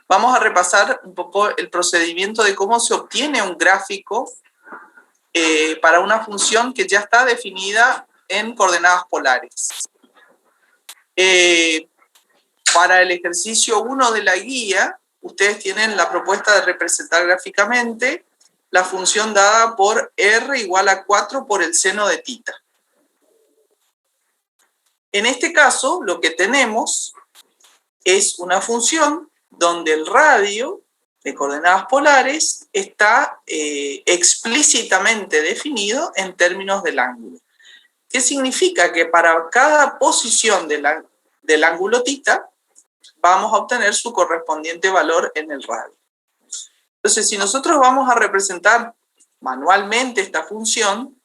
Vamos a repasar un poco el procedimiento de cómo se obtiene un gráfico para una función que ya está definida en coordenadas polares. Para el ejercicio 1 de la guía, ustedes tienen la propuesta de representar gráficamente la función dada por r igual a 4 por el seno de θ. En este caso, lo que tenemos es una función donde el radio de coordenadas polares está explícitamente definido en términos del ángulo. ¿Qué significa? Que para cada posición del ángulo θ vamos a obtener su correspondiente valor en el radio. Entonces, si nosotros vamos a representar manualmente esta función,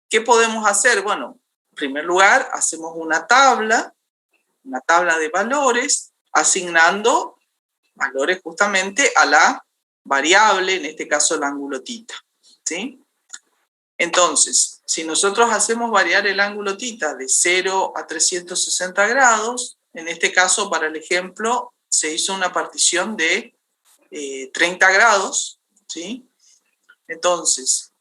¿qué podemos hacer? Bueno, en primer lugar, hacemos una tabla de valores, asignando valores justamente a la variable, en este caso el ángulo θ, ¿sí? Entonces, si nosotros hacemos variar el ángulo θ de 0 a 360 grados, en este caso, para el ejemplo, se hizo una partición de 30 grados, ¿sí? Entonces,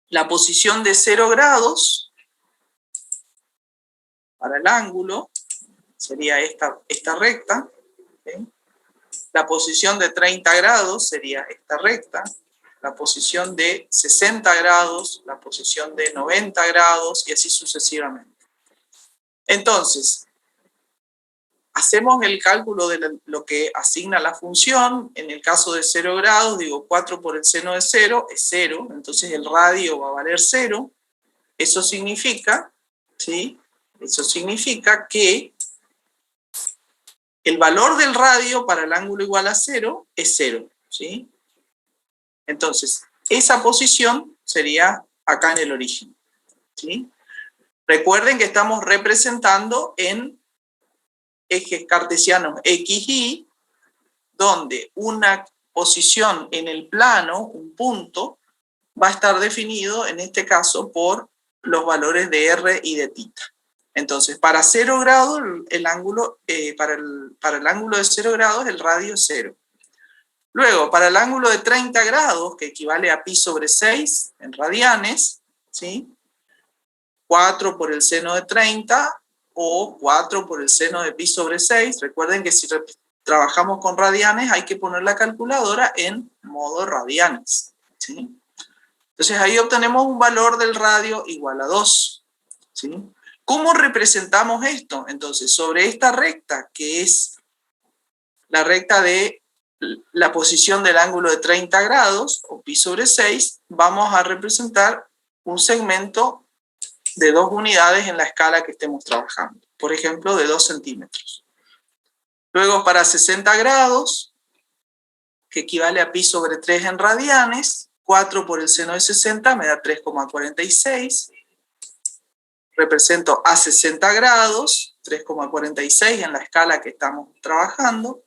la posición de 0 grados para el ángulo sería esta recta, ¿sí? La posición de 30 grados sería esta recta, la posición de 60 grados, la posición de 90 grados y así sucesivamente. Entonces, hacemos el cálculo de lo que asigna la función. En el caso de 0 grados, digo 4 por el seno de 0 es 0, entonces el radio va a valer 0. Eso significa, ¿sí? Eso significa que el valor del radio para el ángulo igual a 0 es 0, ¿sí? Entonces, esa posición sería acá en el origen, ¿sí? Recuerden que estamos representando en ejes cartesianos x, y, donde una posición en el plano, un punto, va a estar definido, en este caso, por los valores de r y de θ. Entonces, para 0 grados, el ángulo, para el ángulo de 0 grados, el radio es 0. Luego, para el ángulo de 30 grados, que equivale a pi sobre 6 en radianes, ¿sí? 4 por el seno de 30 o 4 por el seno de pi sobre 6. Recuerden que si trabajamos con radianes hay que poner la calculadora en modo radianes, ¿sí? Entonces ahí obtenemos un valor del radio igual a 2, ¿sí? ¿Cómo representamos esto? Entonces, sobre esta recta, que es la recta de la posición del ángulo de 30 grados, o pi sobre 6, vamos a representar un segmento de 2 unidades en la escala que estemos trabajando. Por ejemplo, de 2 centímetros. Luego, para 60 grados, que equivale a pi sobre 3 en radianes, 4 por el seno de 60 me da 3,46. Represento a 60 grados, 3,46 en la escala que estamos trabajando.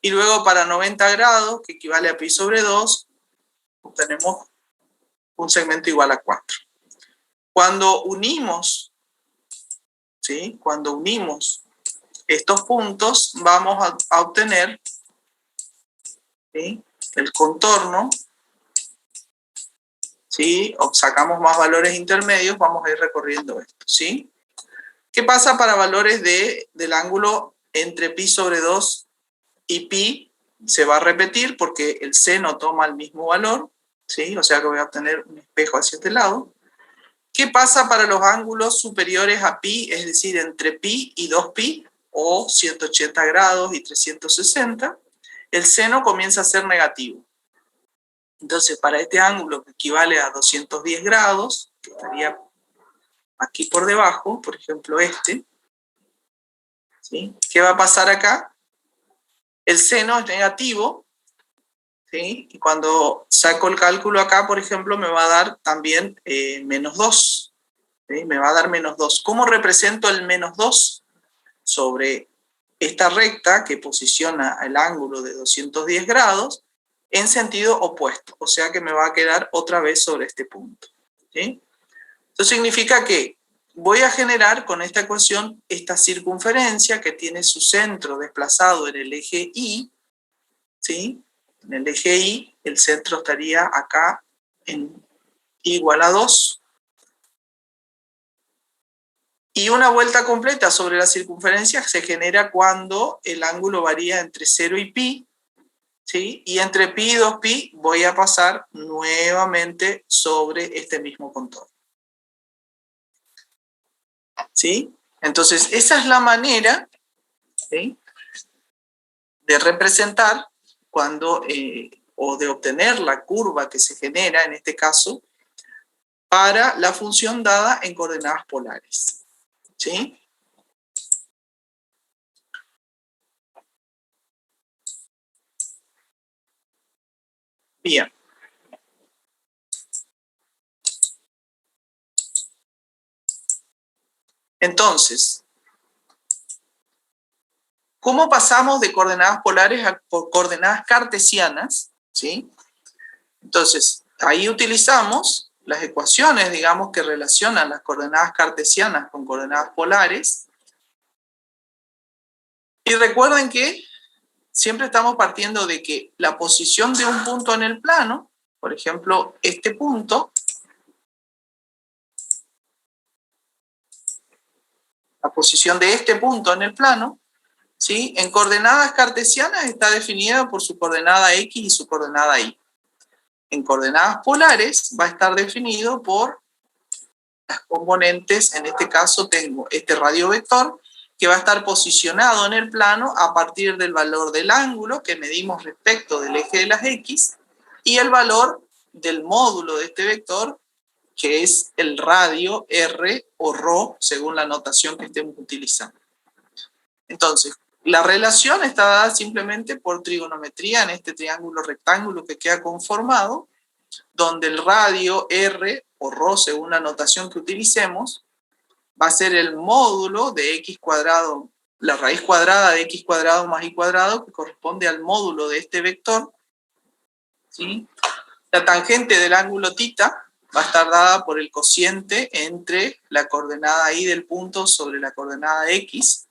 Y luego para 90 grados, que equivale a pi sobre 2, obtenemos un segmento igual a 4. Cuando unimos, ¿sí? Cuando unimos estos puntos, vamos a obtener, ¿sí?, el contorno, ¿sí? O sacamos más valores intermedios, vamos a ir recorriendo esto, ¿sí? ¿Qué pasa para valores del ángulo entre pi sobre 2 y pi? Se va a repetir porque el seno toma el mismo valor, ¿sí? O sea que voy a obtener un espejo hacia este lado. ¿Qué pasa para los ángulos superiores a pi, es decir, entre pi y 2pi, o 180 grados y 360? El seno comienza a ser negativo. Entonces, para este ángulo que equivale a 210 grados, que estaría aquí por debajo, por ejemplo este, ¿sí? ¿Qué va a pasar acá? El seno es negativo, ¿sí? Y cuando saco el cálculo acá, por ejemplo, me va a dar también menos 2. ¿Sí? Me va a dar menos 2. ¿Cómo represento el menos 2? Sobre esta recta que posiciona el ángulo de 210 grados en sentido opuesto. O sea que me va a quedar otra vez sobre este punto, ¿sí? Esto significa que voy a generar con esta ecuación esta circunferencia que tiene su centro desplazado en el eje Y, ¿sí? En el eje Y, el centro estaría acá en igual a 2. Y una vuelta completa sobre la circunferencia se genera cuando el ángulo varía entre 0 y pi, ¿sí? Y entre pi y 2pi voy a pasar nuevamente sobre este mismo contorno, ¿sí? Entonces, esa es la manera, ¿sí?, de representar cuando, o de obtener la curva que se genera, en este caso, para la función dada en coordenadas polares, ¿sí? Bien. Entonces, ¿cómo pasamos de coordenadas polares a coordenadas cartesianas? ¿Sí? Entonces, ahí utilizamos las ecuaciones, digamos, que relacionan las coordenadas cartesianas con coordenadas polares. Y recuerden que siempre estamos partiendo de que la posición de un punto en el plano, por ejemplo, este punto, la posición de este punto en el plano, ¿sí?, en coordenadas cartesianas está definida por su coordenada X y su coordenada Y. En coordenadas polares va a estar definido por las componentes. En este caso tengo este radiovector que va a estar posicionado en el plano a partir del valor del ángulo que medimos respecto del eje de las X y el valor del módulo de este vector, que es el radio R o ρ, según la notación que estemos utilizando. Entonces, la relación está dada simplemente por trigonometría en este triángulo rectángulo que queda conformado, donde el radio R o ρ, según la notación que utilicemos, va a ser el módulo de x cuadrado, la raíz cuadrada de x cuadrado más y cuadrado, que corresponde al módulo de este vector, ¿sí? La tangente del ángulo θ va a estar dada por el cociente entre la coordenada Y del punto sobre la coordenada X,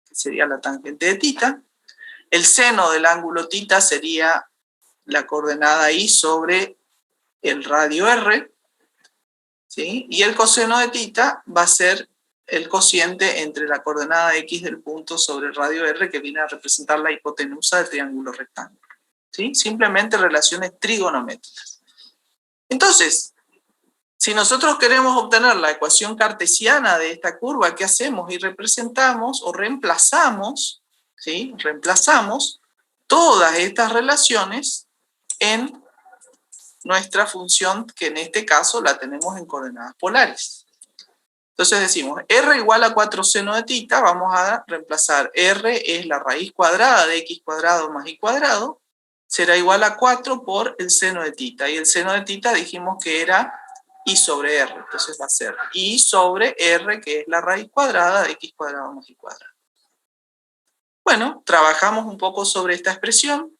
que sería la tangente de θ. El seno del ángulo θ sería la coordenada Y sobre el radio R, ¿sí? Y el coseno de θ va a ser el cociente entre la coordenada X del punto sobre el radio R, que viene a representar la hipotenusa del triángulo rectángulo, ¿sí? Simplemente relaciones trigonométricas. Entonces, si nosotros queremos obtener la ecuación cartesiana de esta curva, ¿qué hacemos? Y representamos o reemplazamos, ¿sí?, reemplazamos todas estas relaciones en nuestra función, que en este caso la tenemos en coordenadas polares. Entonces decimos, R igual a 4 seno de θ, vamos a reemplazar R es la raíz cuadrada de x cuadrado más y cuadrado, será igual a 4 por el seno de θ, y el seno de θ dijimos que era I sobre R, entonces va a ser I sobre R, que es la raíz cuadrada de x cuadrado más y cuadrado. Bueno, trabajamos un poco sobre esta expresión.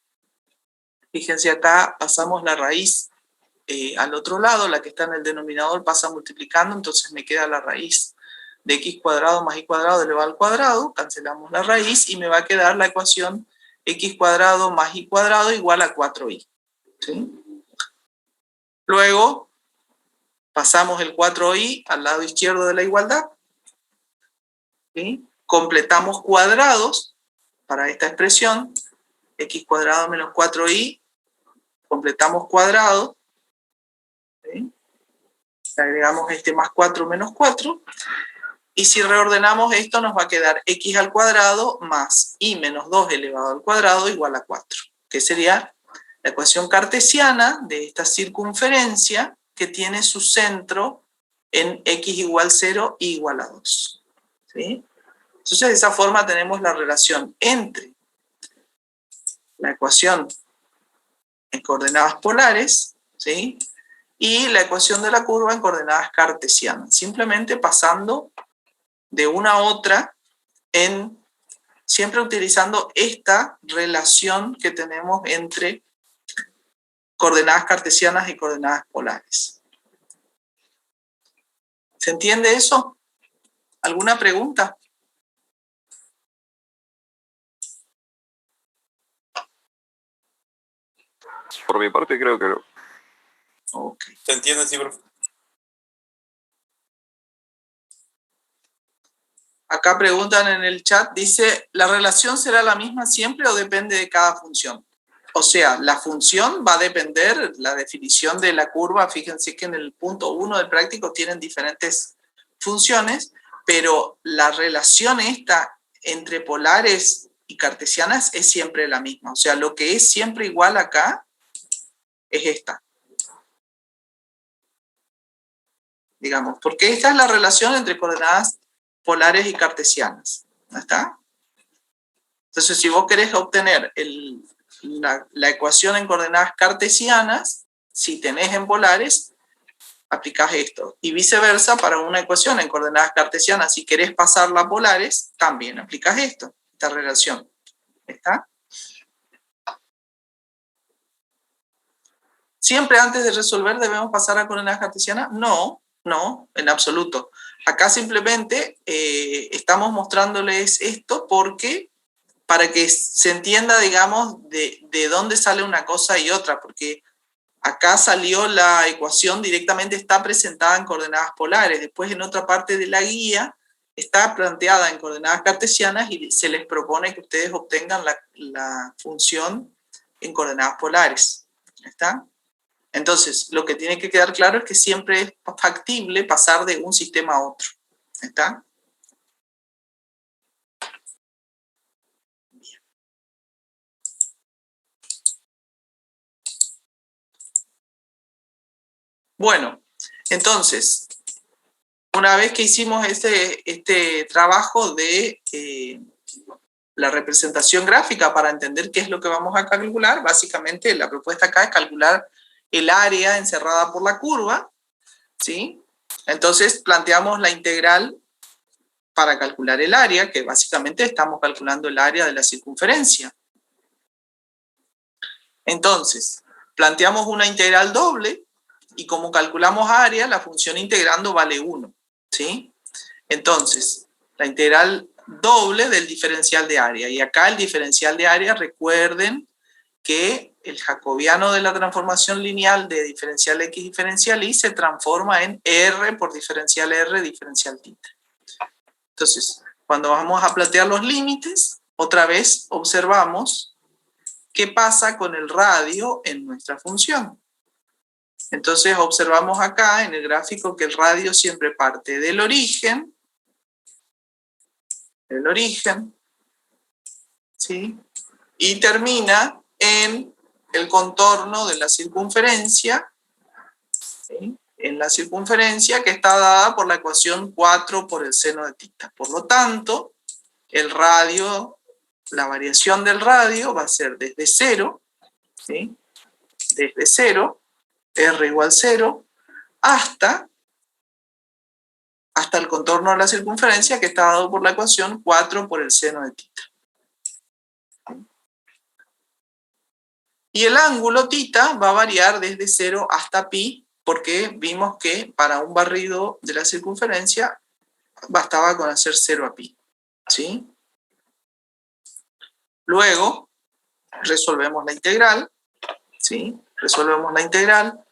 Fíjense acá, pasamos la raíz al otro lado, la que está en el denominador pasa multiplicando, entonces me queda la raíz de x cuadrado más y cuadrado elevado al cuadrado, cancelamos la raíz y me va a quedar la ecuación x cuadrado más y cuadrado igual a 4i. ¿Sí? Luego pasamos el 4i al lado izquierdo de la igualdad, ¿sí? Completamos cuadrados para esta expresión, x cuadrado menos 4i, completamos cuadrados, ¿sí? Agregamos este más 4 menos 4, y si reordenamos esto nos va a quedar x al cuadrado más i menos 2 elevado al cuadrado igual a 4, que sería la ecuación cartesiana de esta circunferencia que tiene su centro en x igual 0 y igual a 2. ¿Sí? Entonces de esa forma tenemos la relación entre la ecuación en coordenadas polares, ¿sí?, y la ecuación de la curva en coordenadas cartesianas, simplemente pasando de una a otra, siempre utilizando esta relación que tenemos entre coordenadas cartesianas y coordenadas polares. ¿Se entiende eso? ¿Alguna pregunta? Por mi parte creo que no. Ok. ¿Se entiende, sí, profe? Acá preguntan en el chat, dice, ¿la relación será la misma siempre o depende de cada función? O sea, la función va a depender, la definición de la curva, fíjense que en el punto 1 del práctico tienen diferentes funciones, pero la relación esta entre polares y cartesianas es siempre la misma. O sea, lo que es siempre igual acá es esta. Digamos, porque esta es la relación entre coordenadas polares y cartesianas. ¿No está? Entonces, si vos querés obtener la ecuación en coordenadas cartesianas, si tenés en polares, aplicás esto. Y viceversa, para una ecuación en coordenadas cartesianas, si querés pasarla a polares, también aplicás esto, esta relación. ¿Está? ¿Siempre antes de resolver debemos pasar a coordenadas cartesianas? No, no, en absoluto. Acá simplemente estamos mostrándoles esto porque para que se entienda, digamos, de dónde sale una cosa y otra, porque acá salió la ecuación directamente, está presentada en coordenadas polares, después en otra parte de la guía está planteada en coordenadas cartesianas y se les propone que ustedes obtengan la función en coordenadas polares. ¿Está? Entonces, lo que tiene que quedar claro es que siempre es factible pasar de un sistema a otro. ¿Está? Bueno, entonces, una vez que hicimos este trabajo de la representación gráfica para entender qué es lo que vamos a calcular, básicamente la propuesta acá es calcular el área encerrada por la curva, ¿sí? Entonces planteamos la integral para calcular el área, que básicamente estamos calculando el área de la circunferencia. Entonces, planteamos una integral doble, y como calculamos área, la función integrando vale 1, ¿sí? Entonces, la integral doble del diferencial de área. Y acá el diferencial de área, recuerden que el jacobiano de la transformación lineal de diferencial x diferencial y se transforma en r por diferencial r diferencial θ. Entonces, cuando vamos a plantear los límites, otra vez observamos qué pasa con el radio en nuestra función. Entonces observamos acá en el gráfico que el radio siempre parte del origen, ¿sí? Y termina en el contorno de la circunferencia, ¿sí? En la circunferencia que está dada por la ecuación 4 por el seno de θ. Por lo tanto, el radio, la variación del radio va a ser desde 0, ¿sí? Desde 0, r igual 0, hasta el contorno de la circunferencia que está dado por la ecuación 4 por el seno de θ. Y el ángulo θ va a variar desde 0 hasta pi, porque vimos que para un barrido de la circunferencia bastaba con hacer 0 a pi, ¿sí? Luego resolvemos la integral, ¿sí? Resolvemos la integral.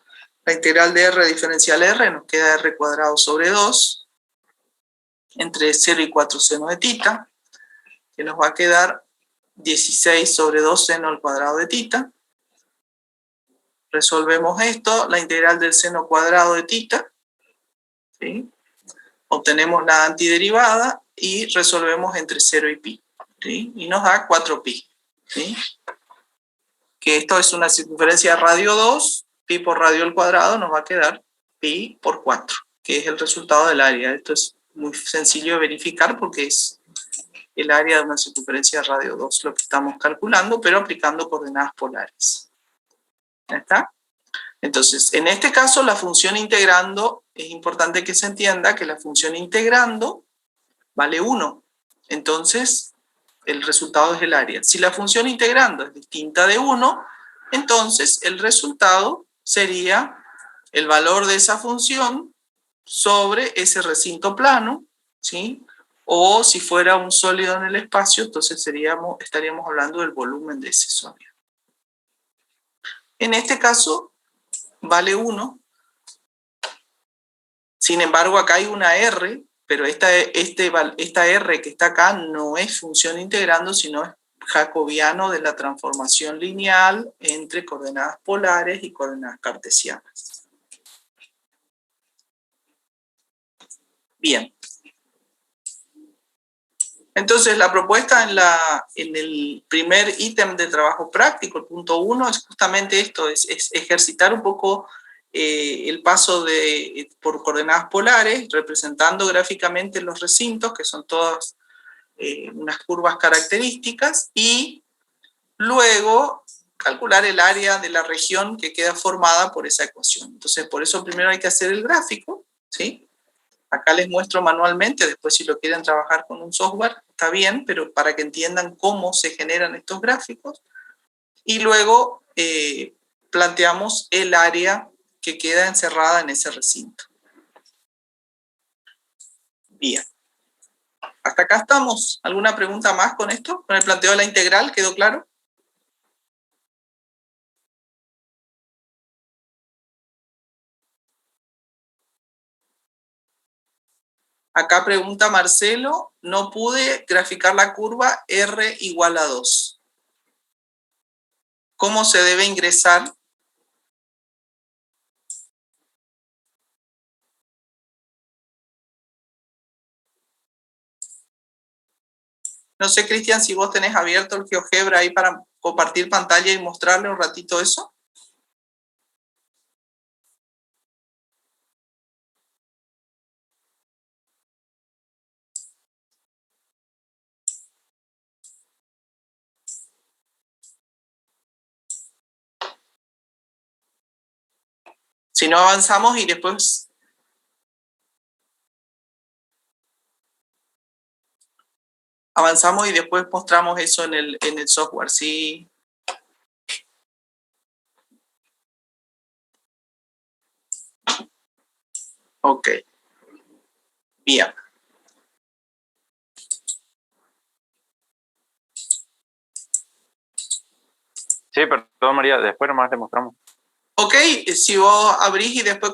La integral de r diferencial r nos queda r cuadrado sobre 2 entre 0 y 4 seno de θ, que nos va a quedar 16 sobre 2 seno al cuadrado de θ. Resolvemos esto, la integral del seno cuadrado de θ, ¿sí? Obtenemos la antiderivada y resolvemos entre 0 y pi, ¿sí? Y nos da 4pi, ¿sí? Que esto es una circunferencia de radio 2, pi por radio al cuadrado nos va a quedar pi por 4, que es el resultado del área. Esto es muy sencillo de verificar porque es el área de una circunferencia de radio 2 lo que estamos calculando, pero aplicando coordenadas polares. ¿Ya está? Entonces, en este caso, la función integrando, es importante que se entienda que la función integrando vale 1. Entonces, el resultado es el área. Si la función integrando es distinta de 1, entonces el resultado sería el valor de esa función sobre ese recinto plano, ¿sí? O si fuera un sólido en el espacio, entonces estaríamos hablando del volumen de ese sólido. En este caso, vale 1. Sin embargo, acá hay una R, pero esta R que está acá no es función integrando, sino es jacobiano de la transformación lineal entre coordenadas polares y coordenadas cartesianas. Bien. Entonces, la propuesta en el primer ítem de trabajo práctico, el punto 1, es justamente esto, es ejercitar un poco el paso por coordenadas polares, representando gráficamente los recintos, que son todas unas curvas características, y luego calcular el área de la región que queda formada por esa ecuación. Entonces, por eso primero hay que hacer el gráfico, ¿sí? Acá les muestro manualmente, después si lo quieren trabajar con un software, está bien, pero para que entiendan cómo se generan estos gráficos. Y luego planteamos el área que queda encerrada en ese recinto. Bien. ¿Hasta acá estamos? ¿Alguna pregunta más con esto? ¿Con el planteo de la integral? ¿Quedó claro? Acá pregunta Marcelo, no pude graficar la curva R igual a 2. ¿Cómo se debe ingresar? No sé, Cristian, si vos tenés abierto el GeoGebra ahí para compartir pantalla y mostrarle un ratito eso. Si no, avanzamos y después... Avanzamos y después mostramos eso en el software, ¿sí? Ok. Bien. Sí, perdón María, después nomás le mostramos. Ok, si vos abrís y después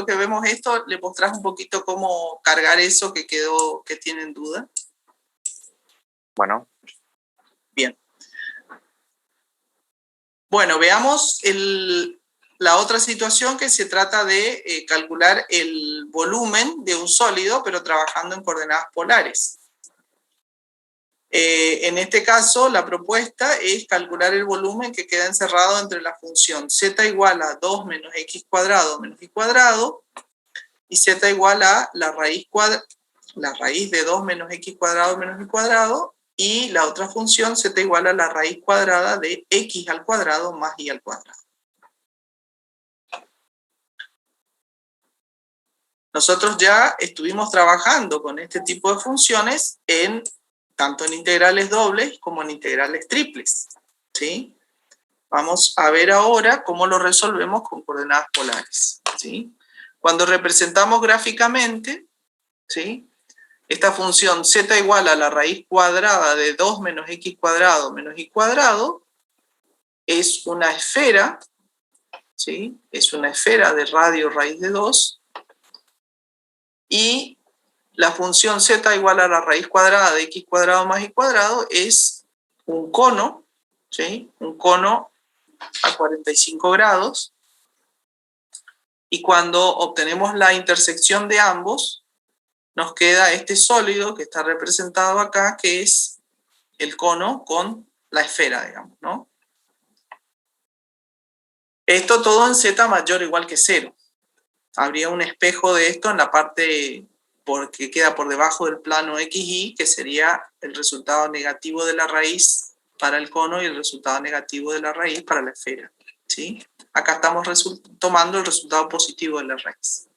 que vemos esto, le mostrás un poquito cómo cargar eso que quedó, que tienen duda. Bueno. Bien. Bueno, veamos la otra situación que se trata de calcular el volumen de un sólido, pero trabajando en coordenadas polares. En este caso, la propuesta es calcular el volumen que queda encerrado entre la función z igual a 2 menos x cuadrado menos y cuadrado y z igual a la raíz de 2 menos x cuadrado menos y cuadrado y la otra función z igual a la raíz cuadrada de x al cuadrado más y al cuadrado. Nosotros ya estuvimos trabajando con este tipo de funciones tanto en integrales dobles como en integrales triples, ¿sí? Vamos a ver ahora cómo lo resolvemos con coordenadas polares, ¿sí? Cuando representamos gráficamente, ¿sí? Esta función z igual a la raíz cuadrada de 2 menos x cuadrado menos y cuadrado es una esfera, ¿sí? Es una esfera de radio raíz de 2 y la función z igual a la raíz cuadrada de x cuadrado más y cuadrado es un cono, ¿sí? Un cono a 45 grados. Y cuando obtenemos la intersección de ambos, nos queda este sólido que está representado acá, que es el cono con la esfera, digamos, ¿no? Esto todo en z mayor o igual que 0. Habría un espejo de esto en la parte que queda por debajo del plano XY, que sería el resultado negativo de la raíz para el cono y el resultado negativo de la raíz para la esfera, ¿sí? Acá estamos tomando el resultado positivo de la raíz.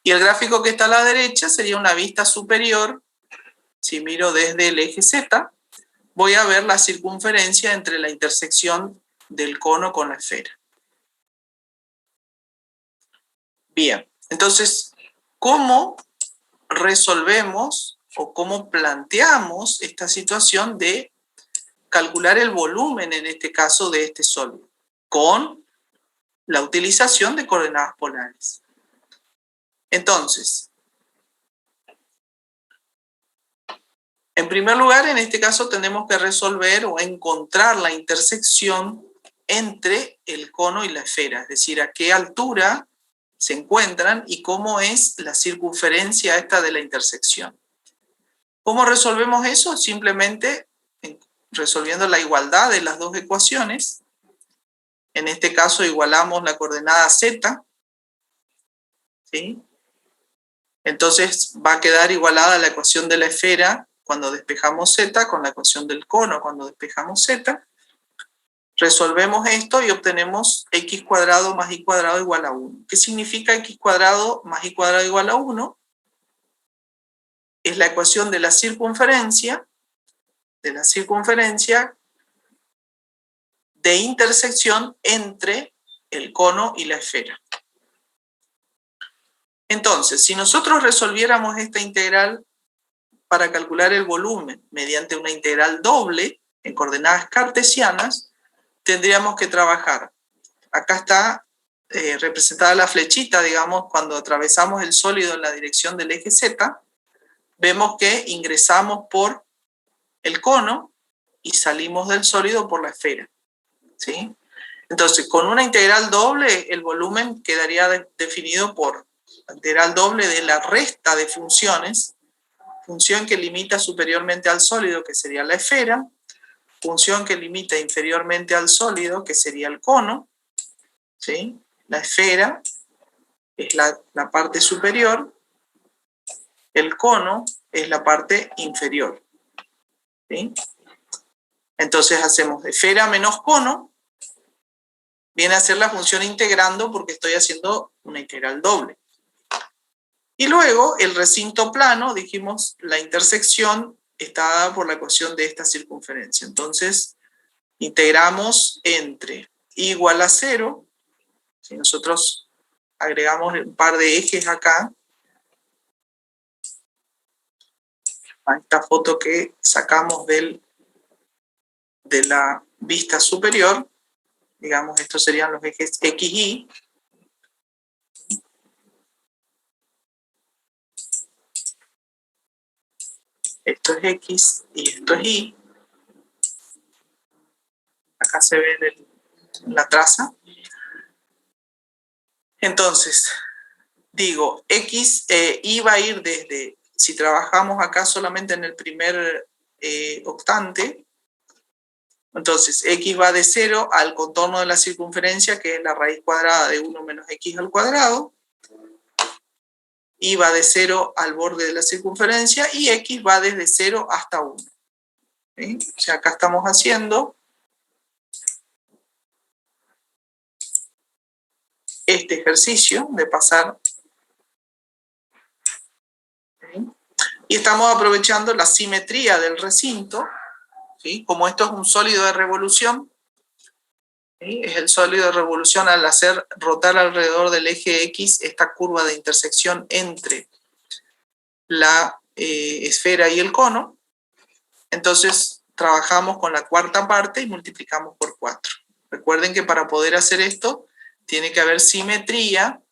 Y el gráfico que está a la derecha sería una vista superior. Si miro desde el eje Z, voy a ver la circunferencia entre la intersección del cono con la esfera. Bien, entonces, ¿cómo resolvemos o cómo planteamos esta situación de calcular el volumen, en este caso, de este sólido, con la utilización de coordenadas polares. Entonces, en primer lugar, en este caso tenemos que resolver o encontrar la intersección entre el cono y la esfera, es decir, a qué altura se encuentran y cómo es la circunferencia esta de la intersección. ¿Cómo resolvemos eso? Simplemente resolviendo la igualdad de las dos ecuaciones. En este caso igualamos la coordenada z, ¿sí? Entonces va a quedar igualada la ecuación de la esfera cuando despejamos z con la ecuación del cono cuando despejamos z. Resolvemos esto y obtenemos x cuadrado más y cuadrado igual a 1. ¿Qué significa x cuadrado más y cuadrado igual a 1? Es la ecuación de la circunferencia de intersección entre el cono y la esfera. Entonces, si nosotros resolviéramos esta integral para calcular el volumen mediante una integral doble en coordenadas cartesianas, tendríamos que trabajar. Acá está representada la flechita, digamos, cuando atravesamos el sólido en la dirección del eje Z, vemos que ingresamos por el cono y salimos del sólido por la esfera, ¿sí? Entonces, con una integral doble, el volumen quedaría definido por la integral doble de la resta de funciones, función que limita superiormente al sólido, que sería la esfera, función que limita inferiormente al sólido, que sería el cono, ¿sí? La esfera es la parte superior, el cono es la parte inferior, ¿sí? Entonces hacemos esfera menos cono, viene a ser la función integrando porque estoy haciendo una integral doble. Y luego el recinto plano, dijimos, la intersección está dada por la ecuación de esta circunferencia. Entonces, integramos entre igual a 0, si nosotros agregamos un par de ejes acá, a esta foto que sacamos de la vista superior, digamos, estos serían los ejes X, Y. Esto es X y esto es Y. Acá se ve en la traza. Entonces, digo, Y va a ir desde, si trabajamos acá solamente en el primer octante, entonces X va de 0 al contorno de la circunferencia, que es la raíz cuadrada de 1 menos X al cuadrado. Y va de 0 al borde de la circunferencia, y X va desde 0 hasta 1. ¿Sí? O sea, acá estamos haciendo este ejercicio de pasar, ¿sí? Y estamos aprovechando la simetría del recinto, ¿sí? Como esto es un sólido de revolución, ¿sí? Es el sólido de revolución al hacer rotar alrededor del eje X esta curva de intersección entre la esfera y el cono. Entonces trabajamos con la cuarta parte y multiplicamos por 4. Recuerden que para poder hacer esto tiene que haber simetría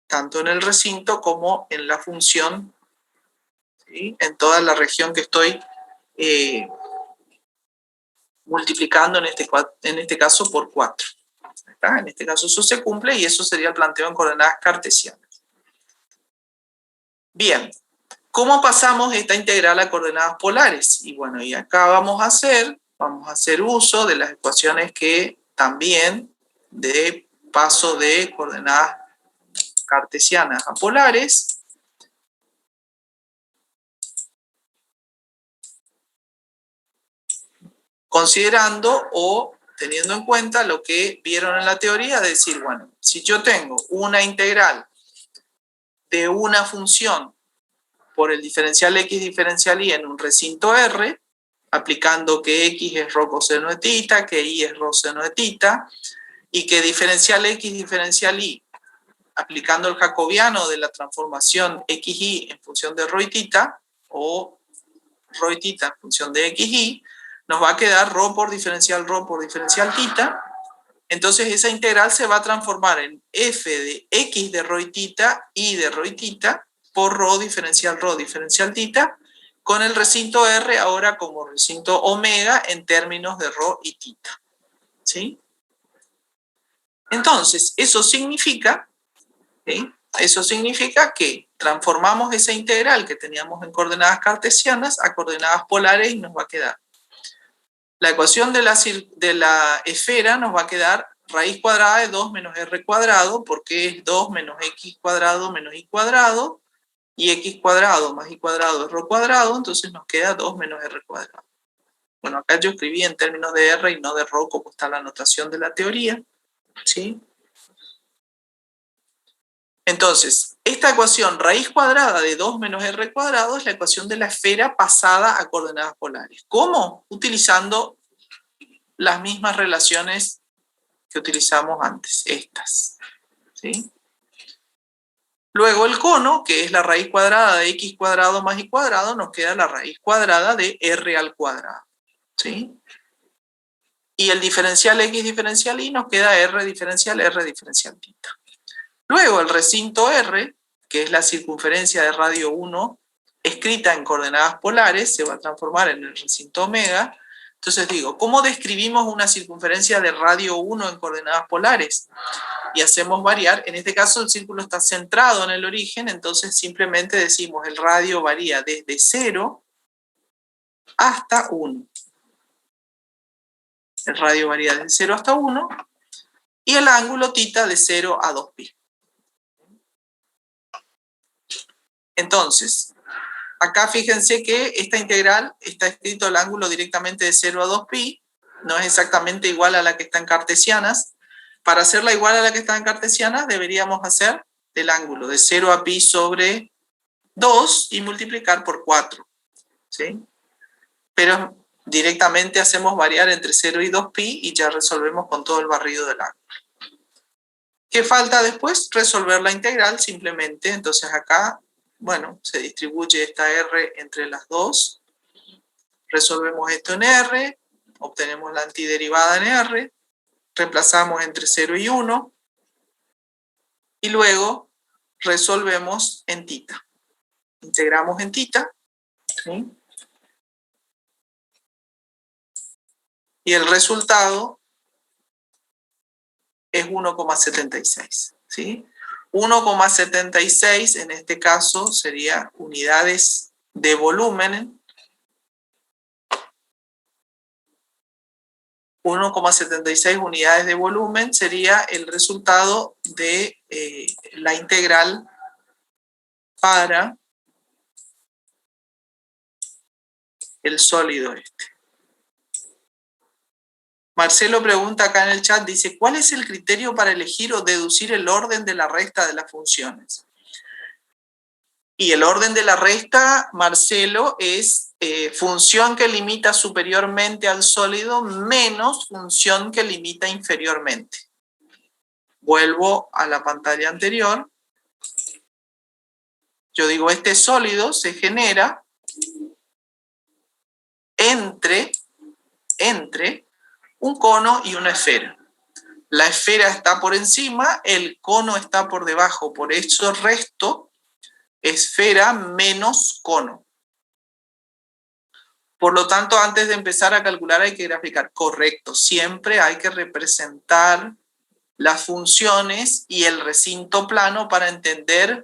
tanto en el recinto como en la función, ¿sí? En toda la región que estoy multiplicando en este caso por 4. ¿Está? En este caso eso se cumple y eso sería el planteo en coordenadas cartesianas. Bien, ¿cómo pasamos esta integral a coordenadas polares? Y bueno, y acá vamos a hacer uso de las ecuaciones que también de paso de coordenadas cartesianas a polares. Considerando o teniendo en cuenta lo que vieron en la teoría, de decir, bueno, si yo tengo una integral de una función por el diferencial X diferencial Y en un recinto R, aplicando que X es rho coseno de tita, que Y es rho seno de tita, y que diferencial X diferencial Y aplicando el jacobiano de la transformación xy en función de rho y tita, o rho y tita en función de xy, nos va a quedar rho por diferencial tita. Entonces esa integral se va a transformar en f de x de rho y tita, y de rho y tita, por rho diferencial tita, con el recinto R ahora como recinto omega en términos de rho y tita. ¿Sí? Entonces, eso significa, ¿sí? Eso significa que transformamos esa integral que teníamos en coordenadas cartesianas a coordenadas polares y nos va a quedar. La ecuación de la esfera nos va a quedar raíz cuadrada de 2 menos r cuadrado, porque es 2 menos x cuadrado menos y cuadrado, y x cuadrado más y cuadrado es rho cuadrado, entonces nos queda 2 menos r cuadrado. Bueno, acá yo escribí en términos de r y no de rho, como está la notación de la teoría. ¿Sí? Entonces, esta ecuación raíz cuadrada de 2 menos r cuadrado es la ecuación de la esfera pasada a coordenadas polares. ¿Cómo? Utilizando las mismas relaciones que utilizamos antes, estas. ¿Sí? Luego el cono, que es la raíz cuadrada de x cuadrado más y cuadrado, nos queda la raíz cuadrada de r al cuadrado. ¿Sí? Y el diferencial x diferencial y nos queda r diferencial tita. Luego el recinto R, que es la circunferencia de radio 1, escrita en coordenadas polares, se va a transformar en el recinto omega. Entonces digo, ¿cómo describimos una circunferencia de radio 1 en coordenadas polares? Y hacemos variar, en este caso el círculo está centrado en el origen, entonces simplemente decimos el radio varía desde 0 hasta 1. El radio varía desde 0 hasta 1 y el ángulo tita de 0 a 2pi. Entonces, acá fíjense que esta integral está escrito el ángulo directamente de 0 a 2pi, no es exactamente igual a la que está en cartesianas. Para hacerla igual a la que está en cartesianas deberíamos hacer el ángulo de 0 a pi sobre 2 y multiplicar por 4. ¿Sí? Pero directamente hacemos variar entre 0 y 2pi y ya resolvemos con todo el barrido del ángulo. ¿Qué falta después? Resolver la integral simplemente. Entonces acá, bueno, se distribuye esta R entre las dos. Resolvemos esto en R, obtenemos la antiderivada en R, reemplazamos entre 0 y 1, y luego resolvemos en tita. Integramos en tita, ¿sí? Y el resultado es 1,76, ¿sí? 1,76 en este caso sería unidades de volumen. 1,76 unidades de volumen sería el resultado de la integral para el sólido este. Marcelo pregunta acá en el chat, dice, ¿cuál es el criterio para elegir o deducir el orden de la resta de las funciones? Y el orden de la resta, Marcelo, es función que limita superiormente al sólido menos función que limita inferiormente. Vuelvo a la pantalla anterior. Yo digo, este sólido se genera entre un cono y una esfera. La esfera está por encima, el cono está por debajo, por eso resto esfera menos cono. Por lo tanto, antes de empezar a calcular hay que graficar. Correcto, siempre hay que representar las funciones y el recinto plano para entender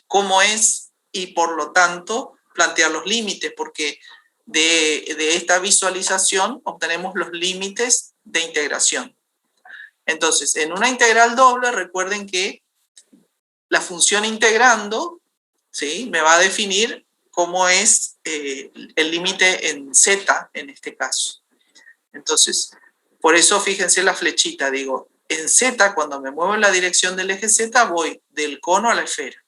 cómo es y por lo tanto plantear los límites, porque de esta visualización obtenemos los límites de integración. Entonces, en una integral doble, recuerden que la función integrando, ¿sí?, me va a definir cómo es el límite en z en este caso. Entonces, por eso fíjense la flechita, digo, en z, cuando me muevo en la dirección del eje z, voy del cono a la esfera.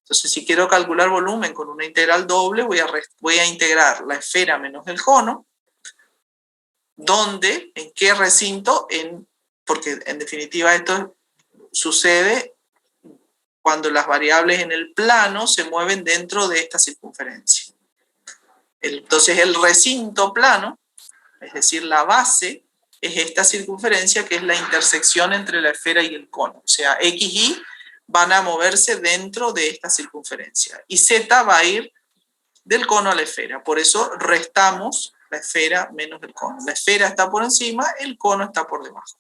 Entonces, si quiero calcular volumen con una integral doble, voy a integrar la esfera menos el cono. ¿Dónde? ¿En qué recinto? En porque en definitiva esto sucede cuando las variables en el plano se mueven dentro de esta circunferencia. Entonces el recinto plano, es decir, la base, es esta circunferencia que es la intersección entre la esfera y el cono. O sea, X y Y van a moverse dentro de esta circunferencia. Y Z va a ir del cono a la esfera. Por eso restamos la esfera menos el cono. La esfera está por encima, el cono está por debajo.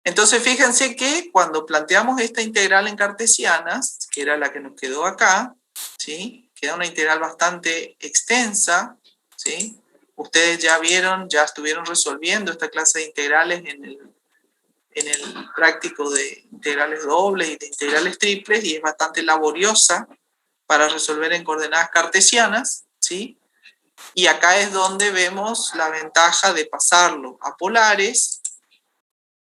Entonces fíjense que cuando planteamos esta integral en cartesianas, que era la que nos quedó acá, ¿sí? Queda una integral bastante extensa, ¿sí? Ustedes ya vieron, ya estuvieron resolviendo esta clase de integrales en el práctico de integrales dobles y de integrales triples, y es bastante laboriosa para resolver en coordenadas cartesianas, ¿sí? Y acá es donde vemos la ventaja de pasarlo a polares.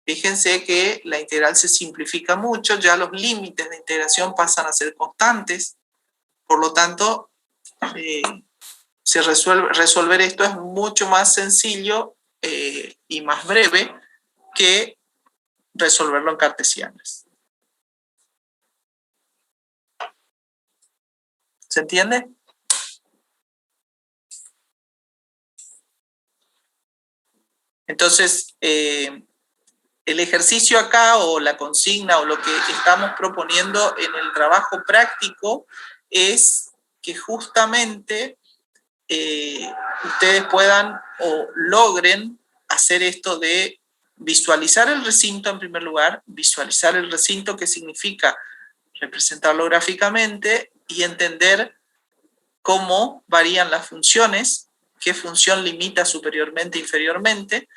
Fíjense que la integral se simplifica mucho, ya los límites de integración pasan a ser constantes, por lo tanto, resolver esto es mucho más sencillo y más breve que resolverlo en cartesianas. ¿Se entiende? Entonces, el ejercicio acá, o la consigna, o lo que estamos proponiendo en el trabajo práctico, es que justamente ustedes puedan o logren hacer esto de visualizar el recinto en primer lugar, visualizar el recinto, que significa representarlo gráficamente, y entender cómo varían las funciones, qué función limita superiormente e inferiormente,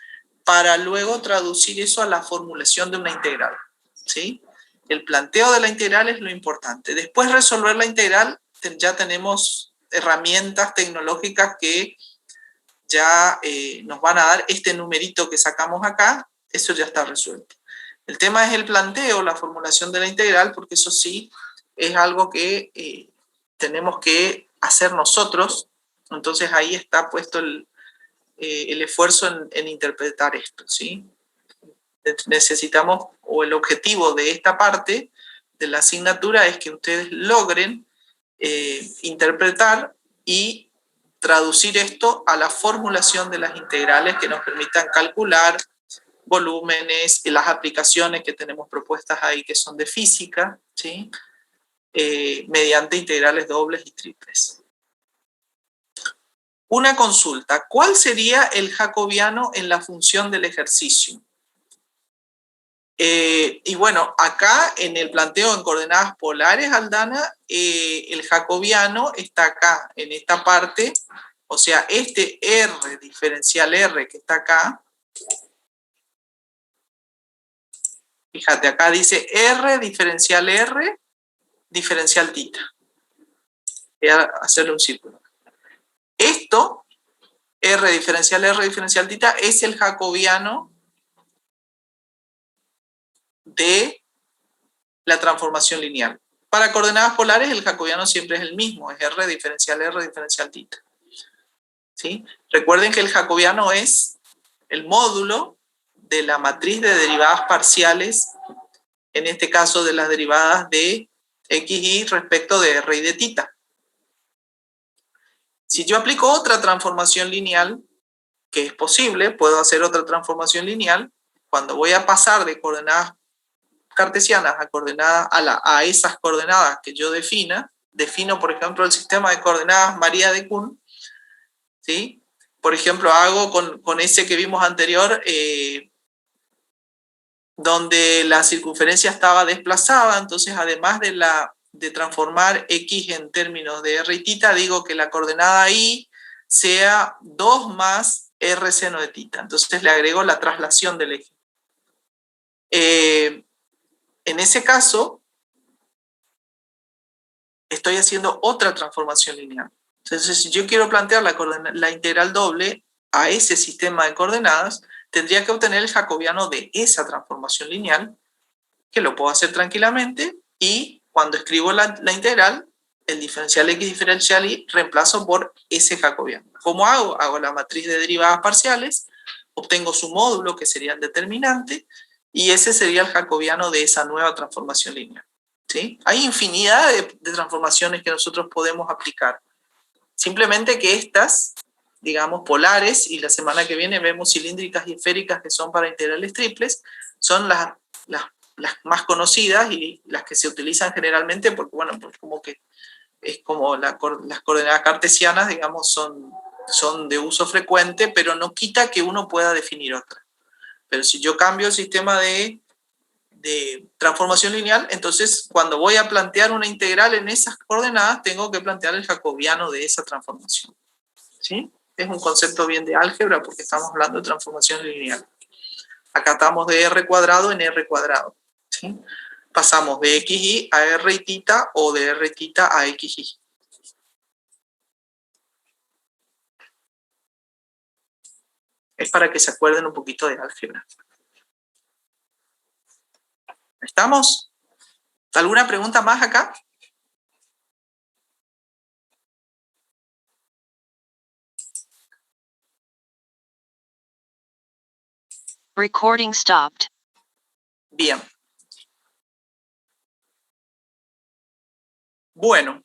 para luego traducir eso a la formulación de una integral, ¿sí? El planteo de la integral es lo importante. Después de resolver la integral, ya tenemos herramientas tecnológicas que ya nos van a dar este numerito que sacamos acá, eso ya está resuelto. El tema es el planteo, la formulación de la integral, porque eso sí es algo que tenemos que hacer nosotros. Entonces ahí está puesto el esfuerzo en interpretar esto, ¿sí? Necesitamos, o el objetivo de esta parte de la asignatura es que ustedes logren interpretar y traducir esto a la formulación de las integrales que nos permitan calcular volúmenes y las aplicaciones que tenemos propuestas ahí, que son de física, ¿sí? Mediante integrales dobles y triples. Una consulta: ¿cuál sería el jacobiano en la función del ejercicio? Y bueno, acá en el planteo en coordenadas polares, Aldana, el jacobiano está acá, en esta parte, o sea, este R diferencial R que está acá, fíjate, acá dice R diferencial R diferencial tita. Voy a hacerle un círculo. Esto, R diferencial tita, es el jacobiano de la transformación lineal. Para coordenadas polares el jacobiano siempre es el mismo, es R diferencial tita. ¿Sí? Recuerden que el jacobiano es el módulo de la matriz de derivadas parciales, en este caso de las derivadas de x y respecto de R y de tita. Si yo aplico otra transformación lineal, que es posible, puedo hacer otra transformación lineal, cuando voy a pasar de coordenadas cartesianas a esas coordenadas que yo defino, por ejemplo, el sistema de coordenadas María de Kuhn, ¿sí? Por ejemplo, hago con ese que vimos anterior, donde la circunferencia estaba desplazada, entonces además de transformar x en términos de r y tita, digo que la coordenada y sea 2 más r seno de tita. Entonces le agrego la traslación del eje. En ese caso, estoy haciendo otra transformación lineal. Entonces, si yo quiero plantear la integral doble a ese sistema de coordenadas, tendría que obtener el jacobiano de esa transformación lineal, que lo puedo hacer tranquilamente, y cuando escribo la integral, el diferencial x diferencial y reemplazo por ese jacobiano. ¿Cómo hago? Hago la matriz de derivadas parciales, obtengo su módulo, que sería el determinante, y ese sería el jacobiano de esa nueva transformación lineal. ¿Sí? Hay infinidad de transformaciones que nosotros podemos aplicar. Simplemente que estas, digamos, polares, y la semana que viene vemos cilíndricas y esféricas, que son para integrales triples, son las más conocidas y las que se utilizan generalmente porque, bueno, pues como que es como las coordenadas cartesianas, digamos, son de uso frecuente, pero no quita que uno pueda definir otra. Pero si yo cambio el sistema de transformación lineal, entonces cuando voy a plantear una integral en esas coordenadas, tengo que plantear el jacobiano de esa transformación. ¿Sí? Es un concepto bien de álgebra porque estamos hablando de transformación lineal. Acá estamos de r cuadrado en r cuadrado. ¿Sí? Pasamos de xy a r y tita o de r tita a xy. Es para que se acuerden un poquito de álgebra. ¿Estamos? ¿Alguna pregunta más acá? Recording stopped. Bien. Bueno,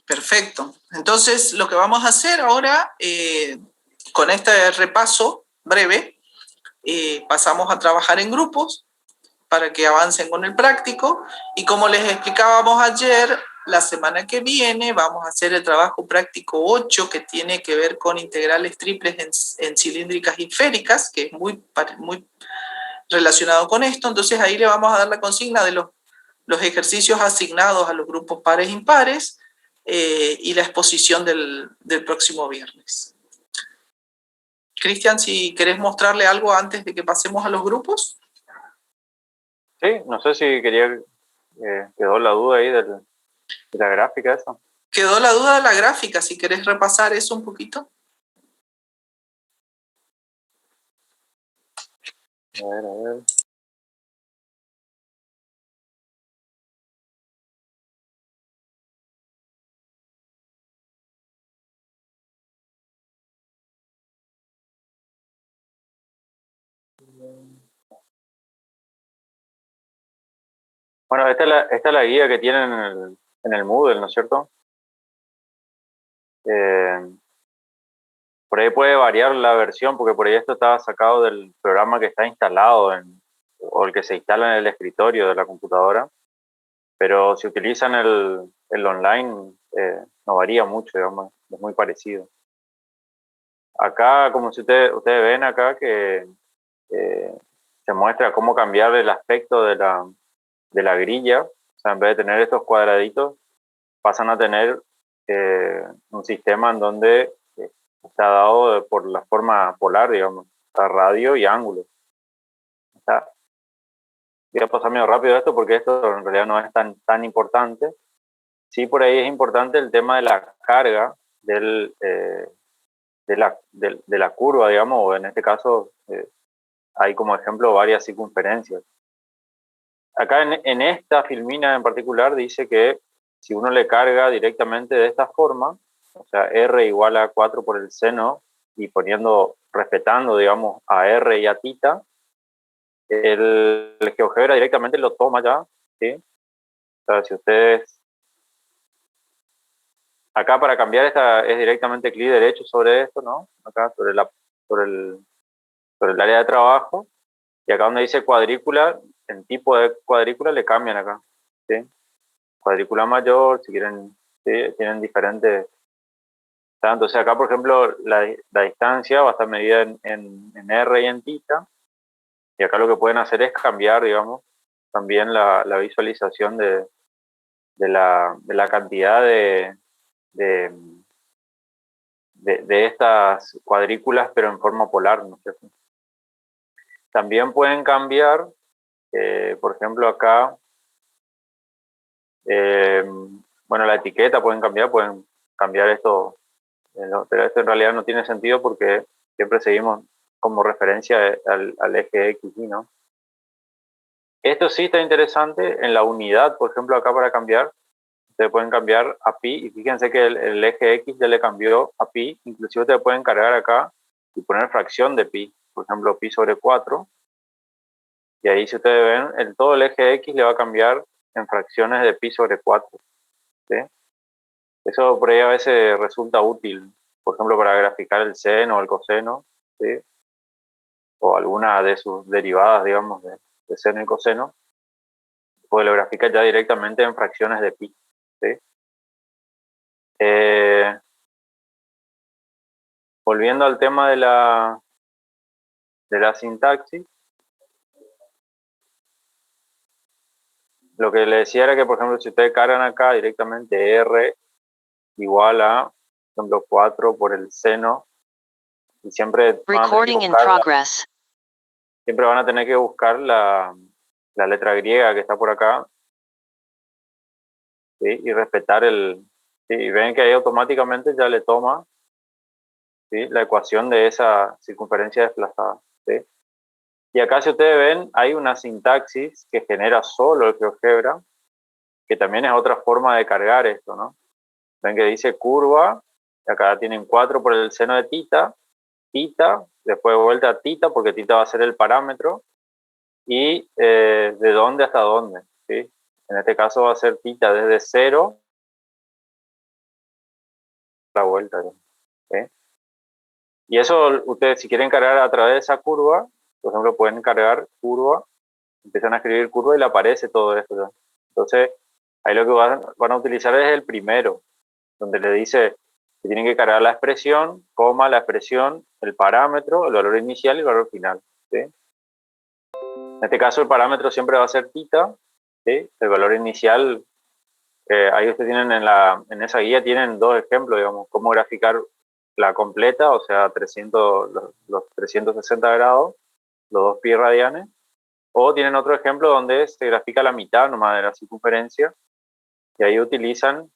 perfecto. Entonces, lo que vamos a hacer ahora, con este repaso breve, pasamos a trabajar en grupos para que avancen con el práctico. Y como les explicábamos ayer, la semana que viene vamos a hacer el trabajo práctico 8, que tiene que ver con integrales triples en cilíndricas y esféricas, que es muy relacionado con esto. Entonces ahí le vamos a dar la consigna de los ejercicios asignados a los grupos pares e impares y la exposición del próximo viernes. Cristian, si querés mostrarle algo antes de que pasemos a los grupos. Sí, no sé si quedó la duda ahí de la gráfica esa. Quedó la duda de la gráfica, si querés repasar eso un poquito. A ver. Bueno, esta es la guía que tienen en el Moodle, ¿no es cierto? Por ahí puede variar la versión, porque por ahí esto estaba sacado del programa que está instalado o el que se instala en el escritorio de la computadora. Pero si utilizan el online, no varía mucho, digamos, es muy parecido. Acá, como si ustedes ven acá, que se muestra cómo cambiar el aspecto de la grilla. O sea, en vez de tener estos cuadraditos, pasan a tener un sistema en donde está dado por la forma polar, digamos, a radio y ángulo. Voy a pasar medio rápido esto porque esto en realidad no es tan importante. Sí, por ahí es importante el tema de la carga de la curva, digamos, o en este caso hay como ejemplo varias circunferencias. Acá en esta filmina en particular dice que si uno le carga directamente de esta forma, o sea, R igual a 4 por el seno, y respetando, digamos, a R y a tita, el GeoGebra directamente lo toma ya, ¿sí? O sea, si ustedes... Acá para cambiar esta es directamente clic derecho sobre esto, ¿no? Acá sobre el área de trabajo, y acá donde dice cuadrícula, en tipo de cuadrícula le cambian acá, ¿sí? Cuadrícula mayor, si quieren, ¿sí? Tienen diferentes... Entonces acá, por ejemplo, la distancia va a estar medida en R y en tita, y acá lo que pueden hacer es cambiar, digamos, también la visualización de la cantidad de estas cuadrículas, pero en forma polar, ¿no es cierto? También pueden cambiar, por ejemplo, acá, bueno, la etiqueta pueden cambiar esto, pero esto en realidad no tiene sentido porque siempre seguimos como referencia al eje X, ¿no? Esto sí está interesante en la unidad, por ejemplo, acá para cambiar, ustedes pueden cambiar a pi, y fíjense que el eje X ya le cambió a pi, inclusive ustedes pueden cargar acá y poner fracción de pi, por ejemplo, pi sobre 4. Y ahí, si ustedes ven, todo el eje X le va a cambiar en fracciones de pi sobre 4. ¿Sí? Eso por ahí a veces resulta útil, por ejemplo, para graficar el seno o el coseno, ¿sí? O alguna de sus derivadas, digamos, de seno y coseno, pues lo grafica ya directamente en fracciones de pi. ¿Sí? Volviendo al tema de la sintaxis, lo que le decía era que, por ejemplo, si ustedes cargan acá directamente R igual a, por ejemplo, 4 por el seno, y siempre Recording in progress. siempre van a tener que buscar la letra griega que está por acá, ¿sí? Y respetar ¿sí? Y ven que ahí automáticamente ya le toma, ¿sí? La ecuación de esa circunferencia desplazada, ¿sí? Y acá, si ustedes ven, hay una sintaxis que genera solo el GeoGebra, que también es otra forma de cargar esto, ¿no? Ven que dice curva, y acá tienen 4 por el seno de tita, después de vuelta a tita, porque tita va a ser el parámetro, y de dónde hasta dónde, ¿sí? En este caso va a ser tita desde 0 la vuelta, ¿sí? Y eso ustedes, si quieren cargar a través de esa curva, por ejemplo, pueden cargar curva, empiezan a escribir curva y le aparece todo esto, ¿sí? Entonces, ahí lo que van a utilizar es el primero, donde le dice que tienen que cargar la expresión, coma, la expresión, el parámetro, el valor inicial y el valor final, ¿sí? En este caso, el parámetro siempre va a ser tita, ¿sí? El valor inicial, ahí ustedes tienen en esa guía tienen dos ejemplos, digamos, cómo graficar la completa, o sea, los 360 grados, los 2 pi radianes, o tienen otro ejemplo donde se grafica la mitad nomás de la circunferencia, y ahí utilizan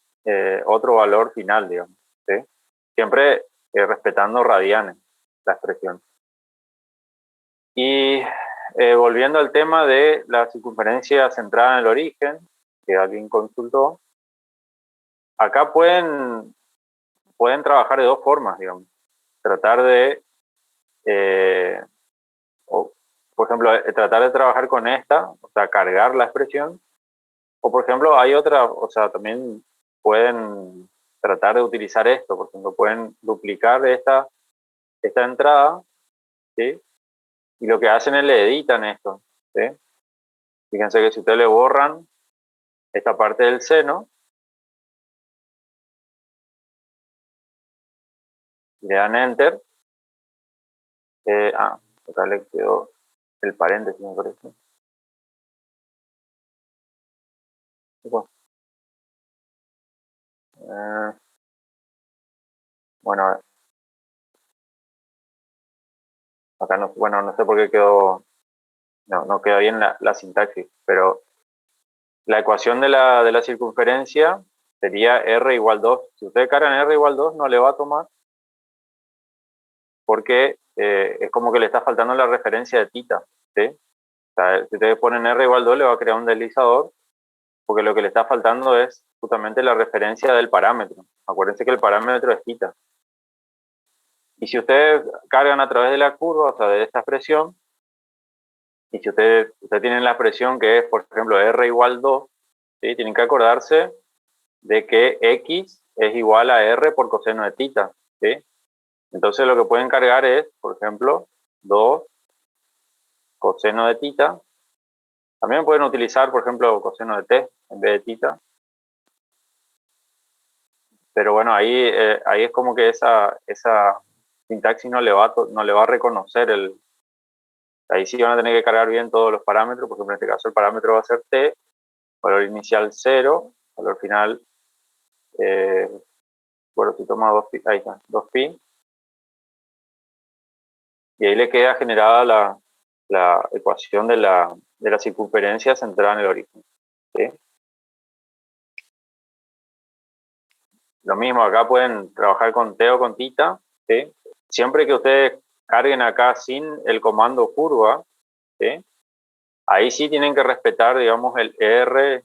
otro valor final, digamos, ¿sí? Siempre respetando radianes, la expresión. Y volviendo al tema de la circunferencia centrada en el origen, que alguien consultó, acá pueden trabajar de dos formas, digamos. Tratar de, por ejemplo, tratar de trabajar con esta, o sea, cargar la expresión, o por ejemplo, hay otra, o sea, también pueden tratar de utilizar esto, por ejemplo, pueden duplicar esta entrada, ¿sí? Y lo que hacen es le editan esto, ¿sí? Fíjense que si ustedes le borran esta parte del seno, le dan enter, acá le quedó el paréntesis, me parece. Bueno, acá no, bueno, no sé por qué quedó, no queda bien la sintaxis, pero la ecuación de la circunferencia sería R igual 2. Si ustedes cargan R igual 2, no le va a tomar, porque es como que le está faltando la referencia de tita, ¿sí? O sea, si ustedes ponen R igual 2, le va a crear un deslizador, porque lo que le está faltando es justamente la referencia del parámetro. Acuérdense que el parámetro es tita. Y si ustedes cargan a través de la curva, o sea, de esta expresión, y si ustedes tienen la expresión que es, por ejemplo, R igual 2, ¿sí? Tienen que acordarse de que X es igual a R por coseno de tita, ¿sí? Entonces lo que pueden cargar es, por ejemplo, 2 coseno de tita. También pueden utilizar, por ejemplo, coseno de t en vez de tita. Pero bueno, ahí es como que esa sintaxis no le va a reconocer ahí sí van a tener que cargar bien todos los parámetros, por ejemplo, en este caso el parámetro va a ser t, valor inicial 0, valor final, bueno, si toma 2 pi, ahí está, 2 pi, y ahí le queda generada la ecuación de la circunferencia centrada en el origen, ¿sí? Lo mismo, acá pueden trabajar con t o con tita, ¿sí? Siempre que ustedes carguen acá sin el comando curva, ¿sí? Ahí sí tienen que respetar, digamos, el R,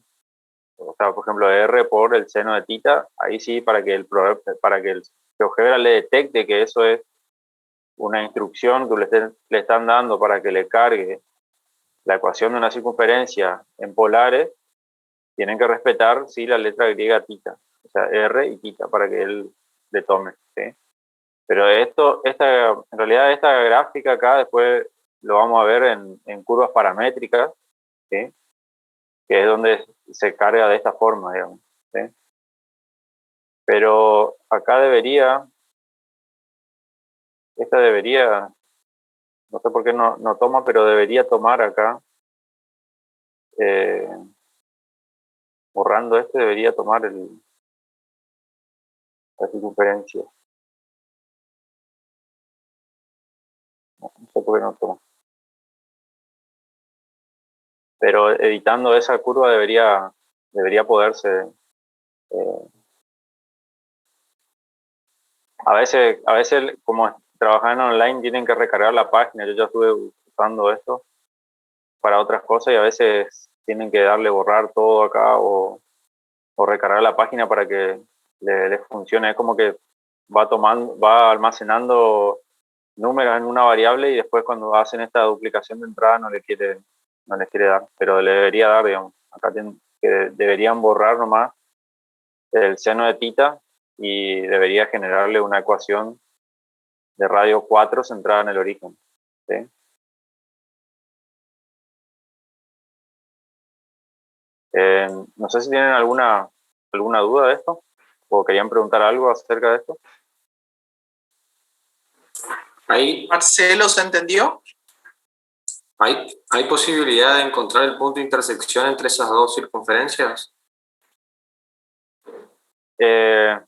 o sea, por ejemplo, R por el seno de tita, ahí sí para que el GeoGebra le detecte que eso es una instrucción que le están dando para que le cargue la ecuación de una circunferencia en polares, tienen que respetar, sí, la letra griega tita, o sea, R y tita, para que él le tome, ¿sí? Pero en realidad esta gráfica acá después lo vamos a ver en curvas paramétricas, ¿sí? Que es donde se carga de esta forma, digamos, ¿sí? Pero acá no sé por qué no toma, pero debería tomar acá, borrando debería tomar la circunferencia. No sé por qué no toma. Pero editando esa curva debería poderse. A veces como trabajan online tienen que recargar la página. Yo ya estuve usando esto para otras cosas y a veces tienen que darle borrar todo acá o recargar la página para que le funcione. Es como que va almacenando números en una variable y después cuando hacen esta duplicación de entrada no les quiere dar, pero le debería dar, digamos. Acá deberían borrar nomás el seno de tita y debería generarle una ecuación de radio 4 centrada en el origen, ¿sí? No sé si tienen alguna duda de esto o querían preguntar algo acerca de esto. Marcelo, ¿se entendió? ¿Hay posibilidad de encontrar el punto de intersección entre esas dos circunferencias? Creo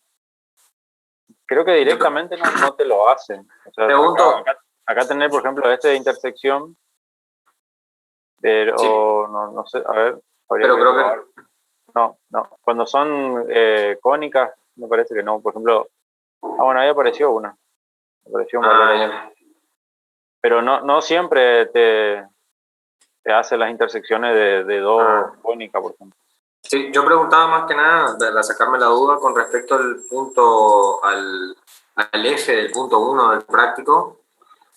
que directamente no te lo hacen. O sea, Pregunto. Acá tener, por ejemplo, este de intersección, pero Sí. no sé, a ver. Pero creo que... No. Cuando son cónicas, me parece que no. Por ejemplo, bueno, ahí apareció una. Apareció un valor ahí. Pero no siempre te hace las intersecciones de dos cónicas, por ejemplo. Sí, yo preguntaba más que nada, para sacarme la duda con respecto al punto, al eje del punto 1 del práctico,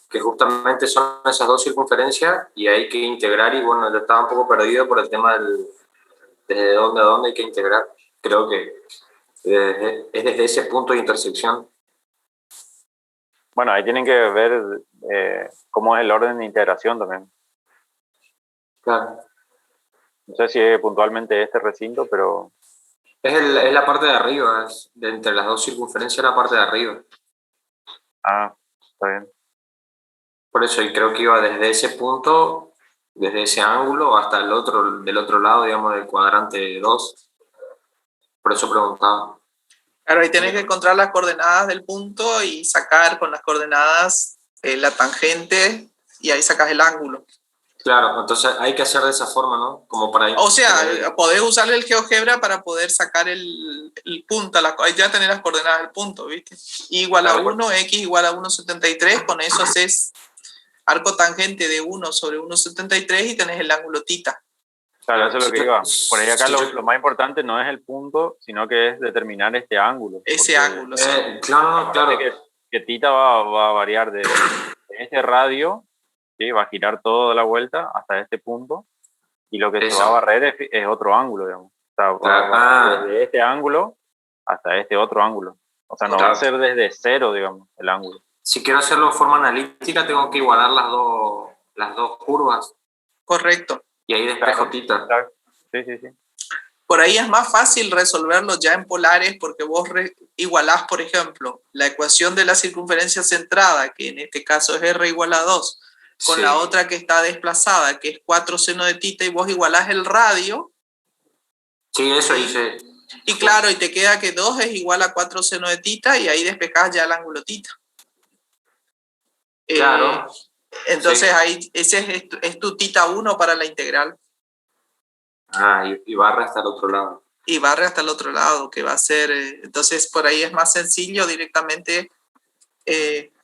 que justamente son esas dos circunferencias y hay que integrar, y bueno, yo estaba un poco perdido por el tema desde dónde a dónde hay que integrar. Creo que es desde ese punto de intersección. Bueno, ahí tienen que ver cómo es el orden de integración también. Claro. No sé si es puntualmente este recinto, pero... Es la parte de arriba, entre las dos circunferencias la parte de arriba. Ah, está bien. Por eso, y creo que iba desde ese punto, desde ese ángulo, hasta del otro lado, digamos, del cuadrante 2. Por eso preguntaba. Claro, ahí tenés que encontrar las coordenadas del punto y sacar con las coordenadas la tangente y ahí sacas el ángulo. Claro, entonces hay que hacer de esa forma, ¿no? Como para... O sea, podés usar el GeoGebra para poder sacar el punto, ahí ya tenés las coordenadas del punto, ¿viste? Y igual a 1, x igual a 1,73, con eso haces arco tangente de 1 sobre 1,73 y tenés el ángulo tita. Claro, eso es lo que iba. Por ahí acá lo más importante no es el punto, sino que es determinar este ángulo. Ese ángulo, sí. Claro. Que tita va a variar de este radio, ¿sí? Va a girar toda la vuelta hasta este punto, y lo que se va a barrer es otro ángulo, digamos. O sea, va desde este ángulo hasta este otro ángulo. O sea, no va a ser desde cero, digamos, el ángulo. Si quiero hacerlo de forma analítica, tengo que igualar las dos curvas. Correcto. Y ahí despejo tita. Sí. Por ahí es más fácil resolverlo ya en polares porque vos igualás, por ejemplo, la ecuación de la circunferencia centrada, que en este caso es R igual a 2, con la otra que está desplazada, que es 4 seno de tita, y vos igualás el radio. Sí, eso hice. Y claro, y te queda que 2 es igual a 4 seno de tita, y ahí despejás ya el ángulo tita. Claro. Entonces ahí ese es tu tita 1 para la integral. Y barre hasta el otro lado. Y barre hasta el otro lado, que va a ser... entonces por ahí es más sencillo directamente,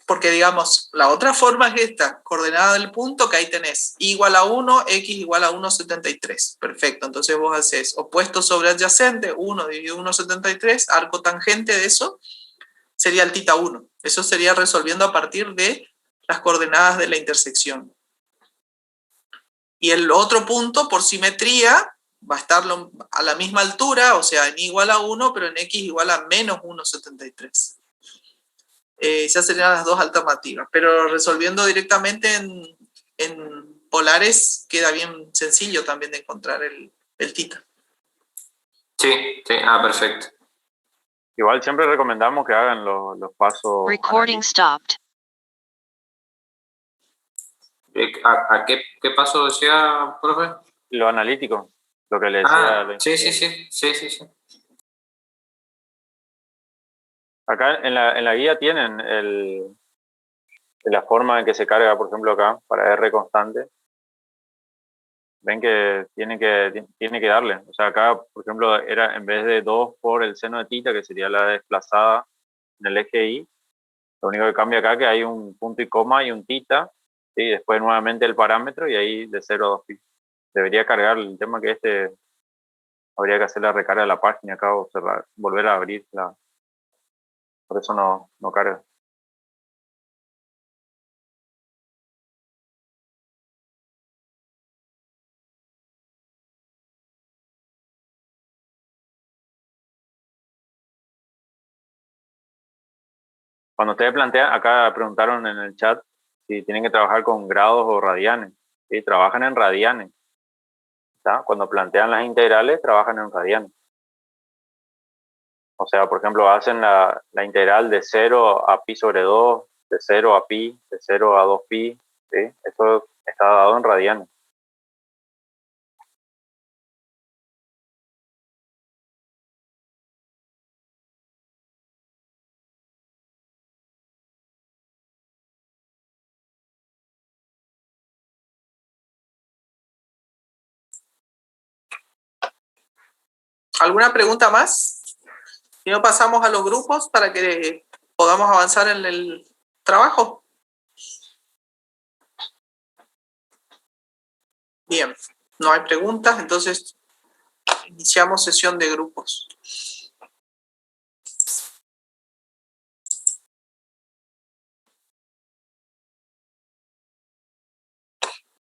porque digamos, la otra forma es esta, coordenada del punto, que ahí tenés y igual a 1, x igual a 1,73. Perfecto, entonces vos haces opuesto sobre adyacente, 1 dividido 1,73, arco tangente de eso sería el tita 1. Eso sería resolviendo a partir de las coordenadas de la intersección. Y el otro punto, por simetría, va a estar a la misma altura, o sea, en y igual a 1, pero en x igual a menos 1,73. Esas serían las dos alternativas. Pero resolviendo directamente en polares, queda bien sencillo también de encontrar el θ. Sí, perfecto. Igual siempre recomendamos que hagan los pasos. Recording stopped. ¿A qué paso decía, profe? Lo analítico, lo que le decía. Sí. Acá en la guía tienen la forma en que se carga, por ejemplo, acá, para R constante. Ven que tiene que darle. O sea, acá, por ejemplo, era en vez de 2 por el seno de θ, que sería la desplazada en el eje Y, lo único que cambia acá es que hay un punto y coma y un θ, ¿sí? Después nuevamente el parámetro y ahí de 0 a 2π. Debería cargar el tema que habría que hacer la recarga de la página acá o cerrar, volver a abrirla. Por eso no carga. Cuando ustedes plantean, acá preguntaron en el chat si tienen que trabajar con grados o radianes. ¿Sí? Trabajan en radianes. ¿Tá? Cuando plantean las integrales, trabajan en radianes. O sea, por ejemplo, hacen la integral de 0 a pi sobre 2, de 0 a pi, de 0 a 2π. ¿Sí? Eso está dado en radianes. ¿Alguna pregunta más? Si no, pasamos a los grupos para que podamos avanzar en el trabajo. Bien, no hay preguntas, entonces iniciamos sesión de grupos.